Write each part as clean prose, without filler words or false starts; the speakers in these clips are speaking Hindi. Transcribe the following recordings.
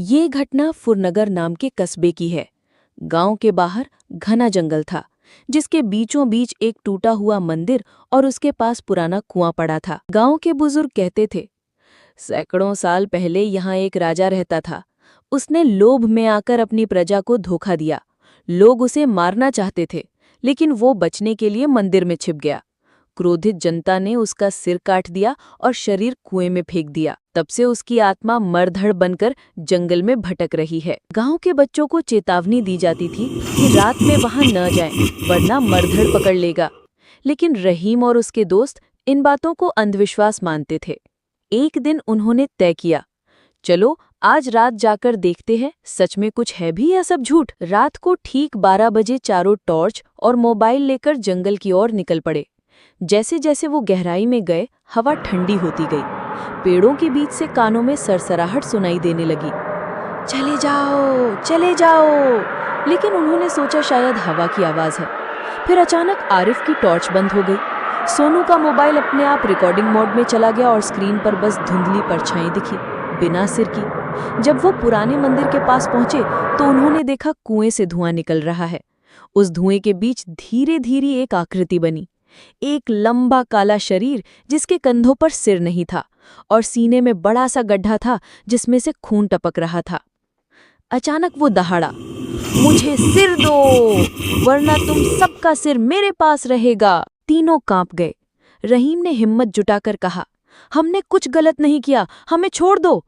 ये घटना फुरनगर नाम के कस्बे की है। गांव के बाहर घना जंगल था, जिसके बीचों बीच एक टूटा हुआ मंदिर और उसके पास पुराना कुआं पड़ा था। गांव के बुजुर्ग कहते थे, सैकड़ों साल पहले यहाँ एक राजा रहता था। उसने लोभ में आकर अपनी प्रजा को धोखा दिया। लोग उसे मारना चाहते थे, लेकिन वो बचने के लिए मंदिर में छिप गया। क्रोधित जनता ने उसका सिर काट दिया और शरीर कुएं में फेंक दिया। तब से उसकी आत्मा मरधड़ बनकर जंगल में भटक रही है। गांव के बच्चों को चेतावनी दी जाती थी कि रात में वहां न जाएं, वरना मरधड़ पकड़ लेगा। लेकिन रहीम और उसके दोस्त इन बातों को अंधविश्वास मानते थे। एक दिन उन्होंने तय किया, चलो आज रात जाकर देखते हैं सच में कुछ है भी या सब झूठ। रात को ठीक 12 बजे चारों टॉर्च और मोबाइल लेकर जंगल की ओर निकल पड़े। जैसे जैसे वो गहराई में गए, हवा ठंडी होती गई। पेड़ों के बीच से कानों में सरसराहट सुनाई देने लगी। चले जाओ, चले जाओ। लेकिन उन्होंने सोचा शायद हवा की आवाज है। फिर अचानक आरिफ की टॉर्च बंद हो गई। सोनू का मोबाइल अपने आप रिकॉर्डिंग मोड में चला गया और स्क्रीन पर बस धुंधली परछाई दिखी, बिना सिर की। जब वो पुराने मंदिर के पास पहुंचे तो उन्होंने देखा कुएं से धुआं निकल रहा है। उस धुएं के बीच धीरे धीरे एक आकृति बनी, एक लंबा काला शरीर जिसके कंधों पर सिर नहीं था और सीने में बड़ा सा गड्ढा था जिसमें से खून टपक रहा था। अचानक वो दहाड़ा, मुझे सिर दो, वरना तुम सबका सिर मेरे पास रहेगा। तीनों कांप गए। रहीम ने हिम्मत जुटाकर कहा, हमने कुछ गलत नहीं किया, हमें छोड़ दो।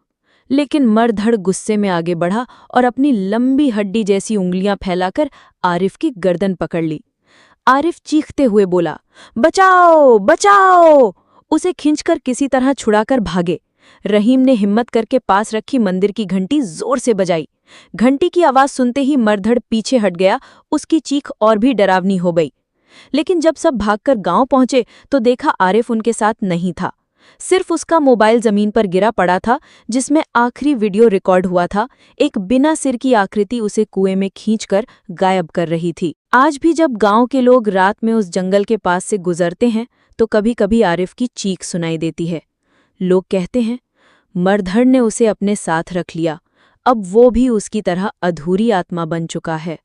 लेकिन मरधड़ गुस्से में आगे बढ़ा और अपनी लंबी हड्डी जैसी उंगलियां फैलाकर आरिफ की गर्दन पकड़ ली। आरिफ चीखते हुए बोला, बचाओ, बचाओ। उसे खींचकर किसी तरह छुड़ाकर भागे। रहीम ने हिम्मत करके पास रखी मंदिर की घंटी जोर से बजाई। घंटी की आवाज सुनते ही मरधड़ पीछे हट गया। उसकी चीख और भी डरावनी हो गई। लेकिन जब सब भागकर गांव पहुंचे तो देखा आरिफ उनके साथ नहीं था। सिर्फ उसका मोबाइल जमीन पर गिरा पड़ा था, जिसमें आखिरी वीडियो रिकॉर्ड हुआ था। एक बिना सिर की आकृति उसे कुएं में खींचकर गायब कर रही थी। आज भी जब गांव के लोग रात में उस जंगल के पास से गुजरते हैं तो कभी कभी आरिफ की चीख सुनाई देती है। लोग कहते हैं, मरधड़ ने उसे अपने साथ रख लिया, अब वो भी उसकी तरह अधूरी आत्मा बन चुका है।